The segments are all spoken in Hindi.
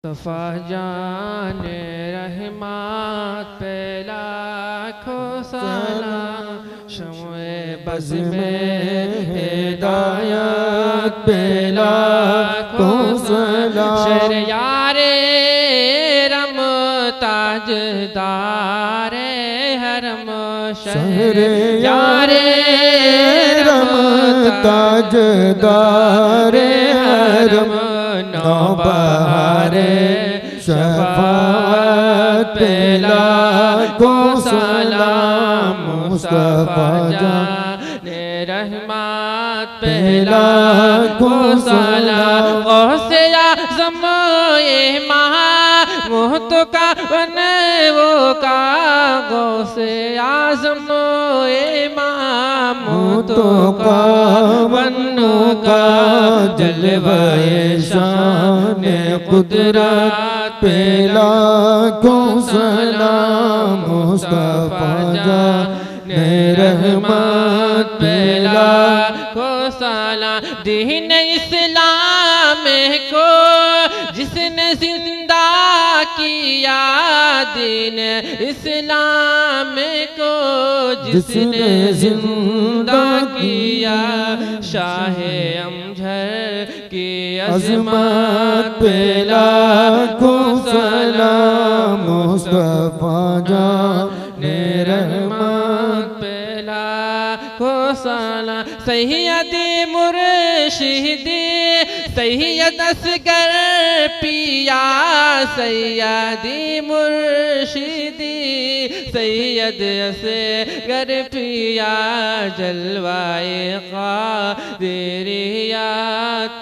मुस्तफ़ा जान रहमत पे लाखों सलाम, शम्ए बज़ में हिदायत पे लाखों सलाम। शेर यारे रम ताजदारे हरम, शहर यारे रम ताजदारे हरम, नौबहारे शफाअत पे लाखों सलाम। मुस्तफ़ा जाने रहमत पे लाखों सलाम। गौसे आज़म महत का बने वो का, गौसे आज़म महत का बनो का, जलवाए शान कुदरत पे लाखों सलाम। मुस्तफ़ा जाने रहमत पे लाखों सलाम। दीन इस्लाम को जिसने जिंदा किया, दीन इस्लाम को जिसने जिंदा किया, शाहे अमजद की अज़मत पे लाखों सलाम। मुस्तफ़ा जाने रहमत पे लाखों सलाम। सैयदी मुर्शिदी सैयद असगर पिया, सैयदी मुर्शिदी सैयद असगर पिया, जलवाए क़ादिरियत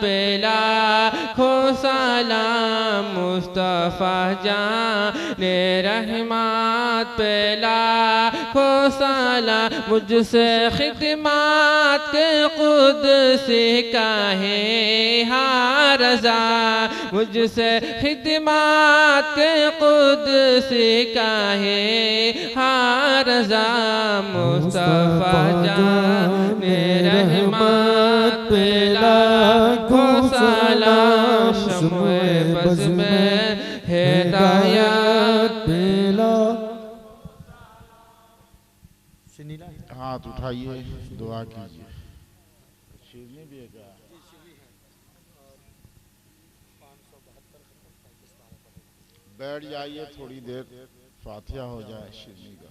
पे लाखों सलाम। मुस्तफ़ा जाने रहमत पे लाखों सलाम। मुझसे खिदमत के क़ुदसी काहे रज़ा, मुझसे खिदमत के क़ुदसी काहे रज़ा। मुस्तफ़ा जाने रहमत पे लाखों सलाम, शम्ए बज़ में हिदायत पे लाखों। हाथ उठाइए, दुआ कीजिए। शिरनी भी है क्या? बैठ जाइए, थोड़ी देर फातिहा हो जाए शिरनी का।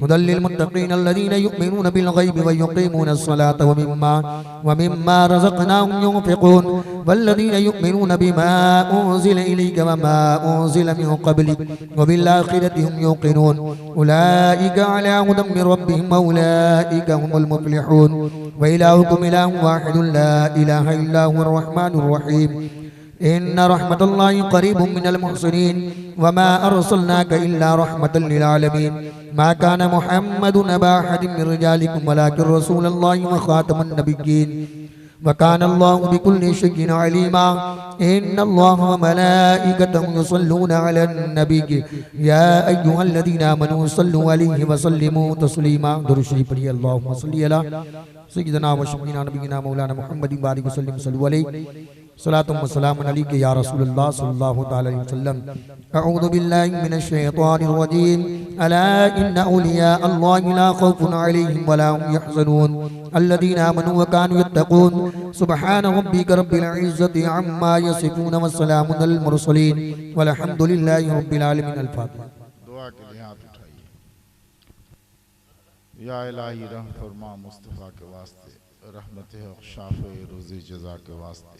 हुदल लिलमुत्तकीन अल्लज़ीना युमिनूना बिल गैबि व युकीमूना अस्सलाता व मिम्मा रज़क़नाहुम युनफ़िक़ून वल्लज़ीना युमिनूना बिमा उन्ज़िला इलैका व मा उन्ज़िला मिन क़ब्लिक व बिल आखिरति हुम युक़िनून उलाइका अला हुदम मिन रब्बिहिम व उलाइका हुमुल मुफ़्लिहून व इलाहुकुम इलाहुन वाहिदुन ला इलाहा इल्ला हुवर रहमानुर रहीम इन्ना रहमतल्लाहि क़रीबुम मिनल मुहसिनीन वमा अर्सलनाका इल्ला रहमतल लिल आलमीन मा काना मुहम्मदुन अबा अहदिम मिन रिजालिकुम वलाकिन रसूलुल्लाहि व खातमुन नबिय्यीन व काना अल्लाहु बिकुल्लि शैइन अलीमा इन्नल्लाहा व मलाइकतहु युसल्लूना अलन नबी या अय्युहल्लज़ीना आमनू सल्लु अलैहि व सल्लिमू तस्लीमा दुरूद शरीफ पढ़िए अल्लाहुम्मा सल्लि अला सय्यिदिना व शफीना नबीना मौलाना मुहम्मदिन बारिक व सल्लिम सल्लु अलैहि सलातुम व सलामुन अलैका या रसूलल्लाह सल्लल्लाहु तआला अलैहि वसल्लम अऊज़ु बिल्लाहि मिनश शैतानिर रजीम अला इन्ना औलिया अल्लाहि ला खौफुन अलैहिम व ला हुम यहज़नून अल्लज़ीना आमनू व कानू यत्तक़ून सुब्हान रब्बिका रब्बिल इज़्ज़ति अम्मा यसिफून व सलामुन अलल मुरसलीन वल्हम्दुलिल्लाहि रब्बिल आलमीन। अल फातिहा। दुआ के लिए हाथ उठाइए। या इलाही रहम फरमा मुस्तफ़ा के वास्ते, रहमत है शाफ़े रोज़े जज़ा के वास्ते,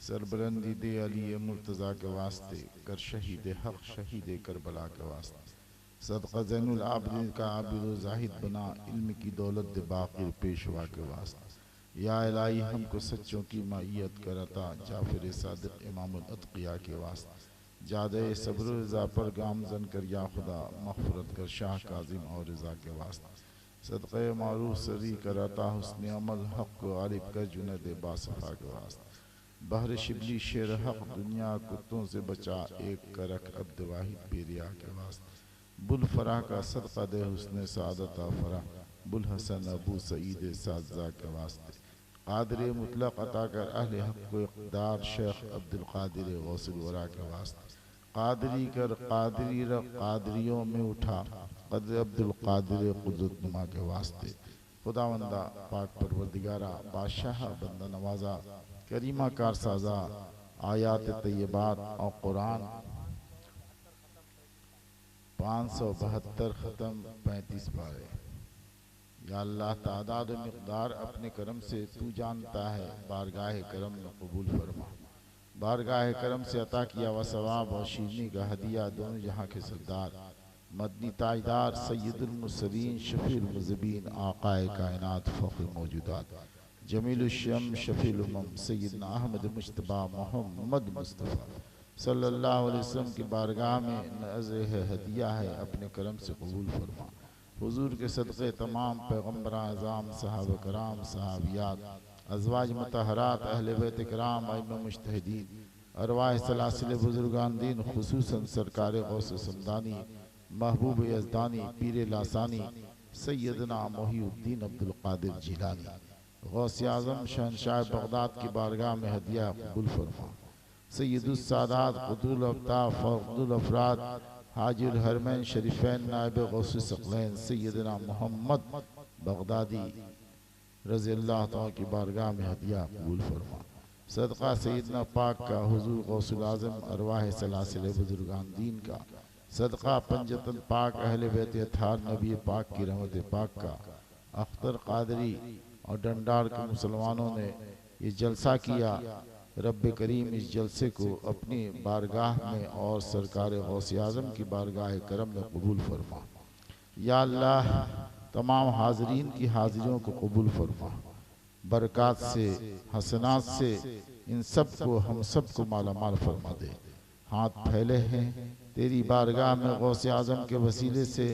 सरबरंदी दे अली मुर्तज़ा के वास्ते, कर शहीद हक़ शहीद करबला के वास्ते, सदक़ा ज़ैनुल आबिदीन का आबिद ज़ाहिद बना, इल्म की दौलत दे बाक़िर पेशवा के वास्ते। या इलाही हमको सच्चों की माइयत करता, जाफ़िर सादिक़ इमामुल अत्क़िया के वास्ते, जादे सब्र रज़ा पर गामज़न कर या खुदा, मग़फ़िरत कर शाह काज़िम और रज़ा के वास्ते, सदक़े मारूफ़ सरी कराता, हुस्न अमल हक़ को ग़ालिब कर जुनैद बासफ़ा के वास्ते, बहर शिबली शेर हक़ दुनिया कुत्तों से बचा, एक करक अब्द वाहिद बेरिया के वास्ते, बुल फराह का सदक़ा दे हुस्न सादत फराह, बुल हसन अबू सईद साज़ा के वास्ते, क़ादिर मुतलक़ अता कर अहले हक़ को इक़्तिदार, शेख अब्दुल क़ादिर गौसुल वरा के वास्ते, क़ादरी कर क़ादरी रख क़ादरियों में उठा, क़द्र अब्दुल क़ादिर क़ुदरत नुमा के वास्ते। खुदावंदा पाक परवरदिगारा बादशाह बंदा नवाजा करीमा कार साजा, आयात तैयबात और कुरान 572 ख़त्म 35 पारे। या अल्लाह तादाद व मिक़दार अपने करम से तू जानता है, बारगाह करम में कबूल फरमा। बारगाह करम से अता किया व सवाब और शीरनी का हदिया दोनों जहाँ के सरदार, मदनी ताजदार सैयदुल मुरसलीन शफीउल मुज़्ज़बीन आक़ाए कायनात फ़ख्रुल मौजूदात जमीलुश शम शफीउल उम्म सैयदना अहमद मुज्तबा मोहम्मद मुस्तफ़ा सल्लल्लाहु अलैहि वसल्लम की बारगाह में नज़र हदिया है, अपने करम से कबूल फरमा। हुजूर के सदक़े तमाम पैगम्बर आज़ाम सहाबा कराम सहाबियात अज़वाज मुतहरात अहले बैत किराम अइम्मा मुज्तहिदीन अरवाह सलासिल बुज़ुर्गान दीन खुसूसन सरकार गौस समदानी महबूब यज़दानी पीर लासानी सैयदना मोहिउद्दीन अब्दुल क़ादिर जिलानी गौस आज़म शहंशाह बगदाद की बारगाह में हदिया कबूल फरमा। सैयदुस सादात क़ुतुल अफ़ताब फ़ख्रुल अफ़राद हाजिर हरमैन शरीफ़ैन नायब गौस सक़लैन सैयदना मोहम्मद बगदादी रज़ी अल्लाह तआला की बारगाह में हदिया कबूल फरमा। सदक़ा सैयदना पाक का हुज़ूर गौसुल आज़म अरवाह सलासिल बुज़ुर्गान दीन का, सदक़ा पंजतन पाक अहले बैत अत्हार नबी पाक की रहमत पाक का, अख्तर क़ादरी और डंडार के मुसलमानों ने ये जलसा किया। रब करीम इस जलसे को अपनी बारगाह में और सरकार गौस आज़म की बारगाह करम में कबूल फरमा। या अल्लाह तमाम हाज़रीन की हाज़िरियों को कबूल फरमा, बरक़ात से हसनात से इन सब को हम सब को माला माल फरमा दे। हाथ फैले हैं तेरी बारगाह में गौस आज़म के वसीले से,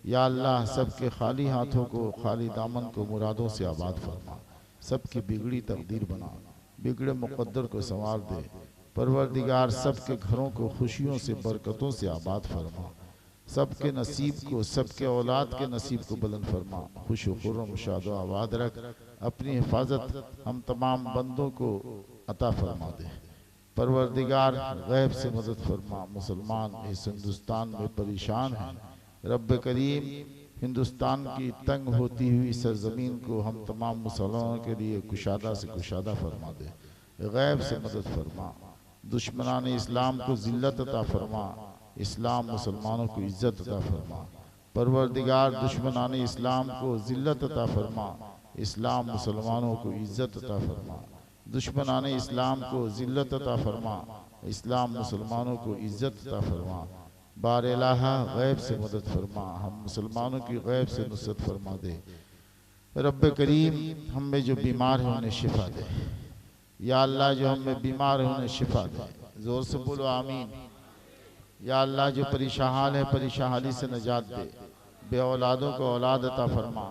या अल्लाह सबके खाली हाथों को खाली दामन को मुरादों से आबाद फरमा। सबकी बिगड़ी तकदीर बना, बिगड़े मुक़द्दर को संवार दे। परवरदिगार सबके घरों को खुशियों से बरकतों से आबाद फरमा। सबके नसीब को सबके औलाद के नसीब को बुलंद फरमा। खुश खुर्रम शाद आबाद रख, अपनी हिफाजत हम तमाम बंदों को अता फरमा दे। परवरदिगार गैब से मदद फरमा। मुसलमान इस हिंदुस्तान में परेशान हैं, रब करीम हिंदुस्तान की तंग होती हुई सरजमीन को हम तमाम मुसलमानों के लिए कुशादा से कुशादा फरमा दे। गैब से मदद फरमा। दुश्मनान इस्लाम को जिल्लत अता फरमा, इस्लाम मुसलमानों को इज्जत अता फरमा। परवरदिगार दुश्मनाने इस्लाम को जिल्लत अता फरमा, इस्लाम मुसलमानों को इज्जत अता फरमा। दुश्मनाने इस्लाम को जिल्लत अता फरमा, इस्लाम मुसलमानों को इज्जत अता फरमा। बार इलाहा गैब से मदद फरमा, हम मुसलमानों की गैब से नुसरत फरमा दे। रब्बे करीम हम में जो बीमार है उन्हें शिफा दे। या अल्लाह जो हम में बीमार है उन्हें शिफा दे। जोर से बोलो आमीन। या अल्लाह जो परेशान है परेशानी से नजात दे। बे औलादों को औलाद अता फरमा,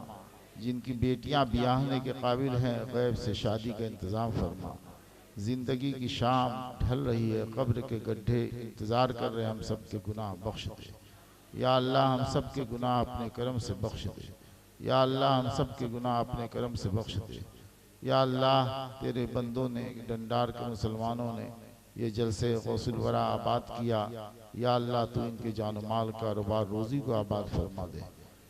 जिनकी बेटियां ब्याहने के काबिल हैं गैब से शादी का इंतज़ाम फरमा। ज़िंदगी की शाम ढल रही है, कब्र के गड्ढे इंतज़ार कर रहे हैं, हम सब के गुनाह बख्श दे। या अल्लाह हम सब के गुनाह अपने करम से बख्श दे। या अल्लाह हम सब के गुनाह अपने करम से बख्श दे। या अल्लाह तेरे बंदों ने डंडार के मुसलमानों ने ये जलसे गौसुल वरा आबाद किया। या अल्लाह तू इनके जान माल कारोबार रोज़ी को आबाद फरमा दे।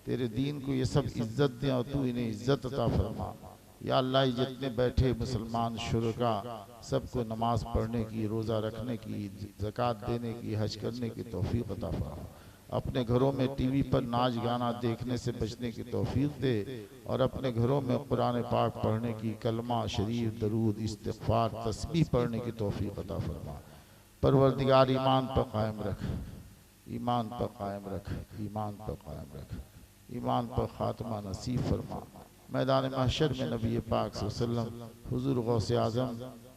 तेरे दीन को ये सब इज्जत दे और तू इन्हें इज्जत अता फरमा। या अल्लाह जितने बैठे मुसलमान शुरका सबको नमाज पढ़ने की, रोज़ा रखने की, ज़कात देने की, हज करने की तौफीक अता फरमा। अपने घरों में टीवी पर नाच गाना देखने से बचने की तौफीक दे और अपने घरों में कुरान पाक पढ़ने की, कलमा शरीफ, दरूद, इस्तिग़फ़ार, तस्बीह पढ़ने की तौफीक अता फरमा। परवरदिगार ईमान पर कायम रख, ईमान पर कायम रख, ईमान पर कायम रख, ईमान पर खात्मा नसीब फरमा। मैदान महशर में नबी पाक सल्लल्लाहु अलैहि वसल्लम हुज़ूर गौसे आज़म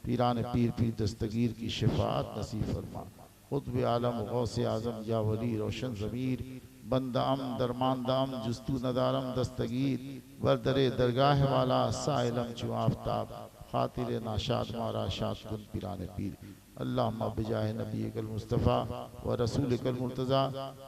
पीरान पीर पीर दस्तगीर की शफाअत नसीब फरमा। क़ुत्ब आलम गौसे आज़म या वली रोशन ज़मीर बंदाम दरमानदाम जुस्तू नदारम दस्तगीर बरदरे दरगाह वाला साइलम चु आफ्ताब खातिर नाशाद मारा शाद कुन पीरान पीर। अल्लाहुम्मा बिजाह नबी कल मुस्तफ़ा व रसूल कल मुर्तज़ा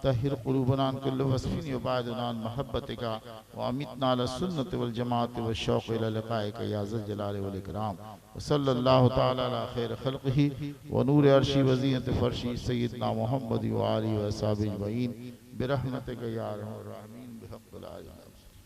तहिर क़ुलूबना कुल्ल वस्फ़िन युबादुना महब्बतिका व अमितना अला सुन्नत वल जमात व शौक़ इला लिक़ाइका या ज़ल जलाल वल इकराम। व सल्लल्लाहु तआला अला खैर खल्क़िही व नूर अर्शी व ज़ीनत फ़र्शी सय्यदना मुहम्मद व आलिहि व अस्हाबिहि अजमईन बिरहमतिका या अरहमर राहिमीन बिहक़्क़ि ला इलाहा इल्ला